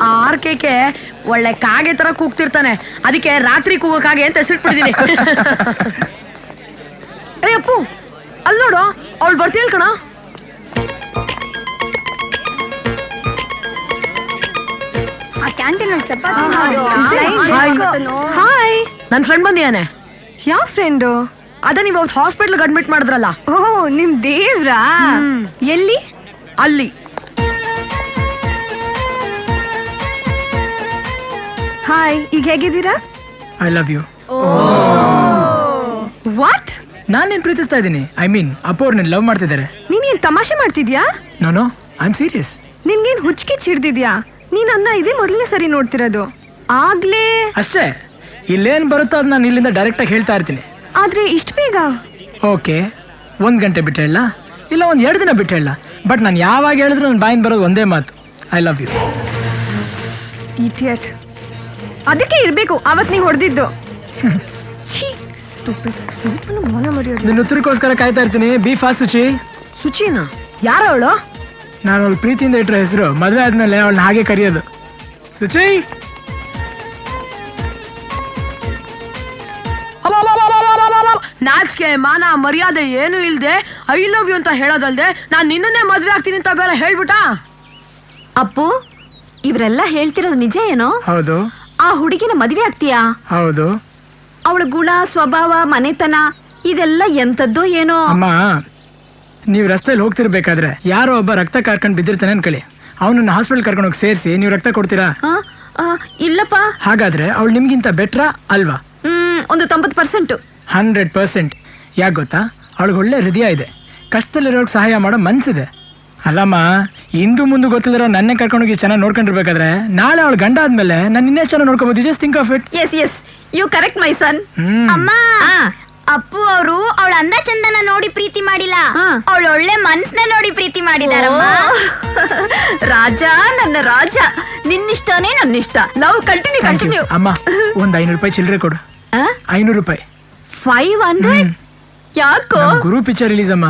ಆರ್ಕೆಗೆ ಒಳ್ಳೆ ಕಾಗೆ ತರ ಕೂಗ್ತಿರ್ತಾನೆ, ಅದಕ್ಕೆ ರಾತ್ರಿ ಕೂಗೋ ಕಾಗೆ ಅಂತ ಹೆಸರಿಟ್ಬಿಟ್ಟಿದೀನಿ. ಏ ಅಪ್ಪು, ಅಲ್ಲಿ ನೋಡು, ಅವಳು ಬರ್ತೀಯಲ್ ಕಣ. ಹಾಯ್, ನನ್ ಫ್ರೆಂಡ್ ಬಂದಿಯಾನೆ. ಯಾವ ಫ್ರೆಂಡು? ಅದೇ ನೀವು ಅವತ್ತು ಹಾಸ್ಪಿಟ್ಲ್ಗೆ ಅಡ್ಮಿಟ್ ಮಾಡಿದ್ರಲ್ಲ. ಓ, ನಿಮ್ ದೇವ್ರಾ? ಎಲ್ಲಿ? ಅಲ್ಲಿ. ಹಾಯ್, ಈಗ ಹೇಗಿದ್ದೀರಾ? I love you. ವಾಟ್? ನಾನೇನ್ ಪ್ರೀತಿಸ್ತಾ ಇದ್ದೀನಿ. ಐ ಮೀನ್ ಅಪ್ಪ ಅವ್ರು ಲವ್ ಮಾಡ್ತಿದ್ದಾರೆ. ನೀನೇನ್ ತಮಾಷೆ ಮಾಡ್ತಿದ್ಯಾ? No, I am serious. ನಿನ್ಗೇನ್ ಹುಚ್ಚಿಗೆ ಚಿಡ್ದಿದ್ಯಾ? ನೀನ್ ಅನ್ನ ಇದೇ ಮೊದಲನೇ ಸರಿ ನೋಡ್ತಿರೋದು. ಆಗ್ಲೇ ಅಷ್ಟೇ, ಇಲ್ಲೇನ್ ಬರುತ್ತೋ ಅದು ನಾನು ಇಲ್ಲಿಂದ ಡೈರೆಕ್ಟ್ ಆಗಿ ಹೇಳ್ತಾ ಇರ್ತೀನಿ. ಆದ್ರೆ ಇಷ್ಟ ಬೇಗ? ಓಕೆ, 1 ಗಂಟೆ ಬಿಟ್ಟು ಹೇಳ, ಇಲ್ಲ 2 ದಿನ ಬಿಟ್ಟು ಹೇಳ, ಬಟ್ ನಾನು ಯಾವಾಗ ಹೇಳಿದ್ರು ನನ್ನ ಬಾಯಿಂದ ಬರೋದು ಒಂದೇ ಮಾತು, ಐ ಲವ್ ಯು. ಇಡಿಯಟ್. ಅದಕ್ಕೆ ಇರ್ಬೇಕು ಅವತ್ ನೀ ಹೊಡೆದಿದ್ದು. ನಿನ್ನ ಉತ್ತರಕ್ಕೋಸ್ಕರ ಕಾಯ್ತಾ ಇರ್ತೀನಿ. Be fast Suchi. ಸುಚಿನಾ? ಯಾರವಳು? ನಾನು ಅವಳು ಪ್ರೀತಿಯಿಂದ ಇಟ್ಟರೆ ಹೆಸರು, ಮದುವೆ ಆದ್ಮೇಲೆ ಅವಳನ್ನ ಹಾಗೆ ಕರೆಯೋದು. ಸುಚಿ. ನಾಚಿಕೆ ಮಾನ ಮರ್ಯಾದೆ ಏನು ಇಲ್ದೆ ಐ ಲವ್ ಯು ಅಂತ ಹೇಳೋದಲ್ದೆ ನಾನ್ ನಿನ್ನನ್ನೇ ಮದ್ವೆ ಆಗ್ತೀನಿ ಅಂತ ಬೇರೆ ಹೇಳ್ಬಿಟ್ಟ. ಅಪ್ಪು, ಇವರೆಲ್ಲ ಹೇಳ್ತಿರೋದು ನಿಜ ಏನೋ? ಹೌದು. ಆ ಹುಡುಗಿನ ಮದ್ವೆ ಆಗ್ತೀಯಾ? ಹೌದು. ಅವಳ ಗುಣ, ಸ್ವಭಾವ, ಮನೆತನ ಇದೆಲ್ಲ ಎಂತದ್ದೋ ಏನೋ. ಅಮ್ಮ, ನೀವು ರಸ್ತೆಯಲ್ಲಿ ಹೋಗ್ತಿರ್ಬೇಕಾದ್ರೆ ಯಾರೋ ಒಬ್ಬ ರಕ್ತ ಕಾರ್ಕೊಂಡು ಬಿದ್ದಿರ್ತಾನೆ ಅನ್ಕೊಳ್ಳಿ, ಅವನನ್ನ ಹಾಸ್ಪಿಟಲ್ ಕರ್ಕೊಂಡು ಹೋಗಿ ಸೇರಿಸಿ ನೀವು ರಕ್ತ ಕೊಡ್ತೀರಾ? ಇಲ್ಲಪ್ಪ. ಹಾಗಾದ್ರೆ ಅವಳು ನಿಮ್ಗಿಂತ ಬೆಟ್ರಾ ಅಲ್ವಾ? ಒಂದು 90%. 100%. ಯಾಕೆ ಗೊತ್ತಾ? ಅವಳಿಗೆ ಒಳ್ಳೆ ಹೃದಯ ಇದೆ, ಕಷ್ಟದಲ್ಲಿರೋರ್ಗೆ ಸಹಾಯ ಮಾಡೋ ಮನ್ಸಿದೆ. ಅಲ್ಲಮ್ಮ, ಇಂದು ಮುಂದೆ ಗೊತ್ತಿರೋ ನನ್ನೇ ಕರ್ಕೊಂಡೋಗಿ ಚೆನ್ನಾಗಿ ನೋಡ್ಕೊಂಡಿರ್ಬೇಕಾದ್ರೆ ನಾಳೆ ಅವಳು ಗಂಡ ಆದ್ಮೇಲೆ ನಾನು ಇನ್ನೆಷ್ಟು ಚೆನ್ನಾಗಿ ನೋಡ್ಕೋಬಹುದು. Just think of it. Yes, you correct my son. ಅಮ್ಮ, ಅಪ್ಪು ಅವರು ಅವಳ ಅಂದ ಚಂದನ ನೋಡಿ ಪ್ರೀತಿ ಮಾಡಿಲ್ಲ, ಅವಳ ಒಳ್ಳೆ ಮನ್ಸನ್ನ ನೋಡಿ ಪ್ರೀತಿ ಮಾಡಿದಾರಮ್ಮ. ರಾಜ, ನನ್ನ ರಾಜ, ನಿನ್ನಿಷ್ಟನೇ ನನ್ನಿಷ್ಟ. Love continue. ಅಮ್ಮ, ಒಂದು 500 ರೂಪಾಯಿ ಚಿಲ್ಲರೆ ಕೊಡು. 500 ರೂಪಾಯಿ. 500? ಯಾಕೋ? ಗುರು ಪಿಕ್ಚರ್ ರಿಲೀಸ್ ಅಮ್ಮ.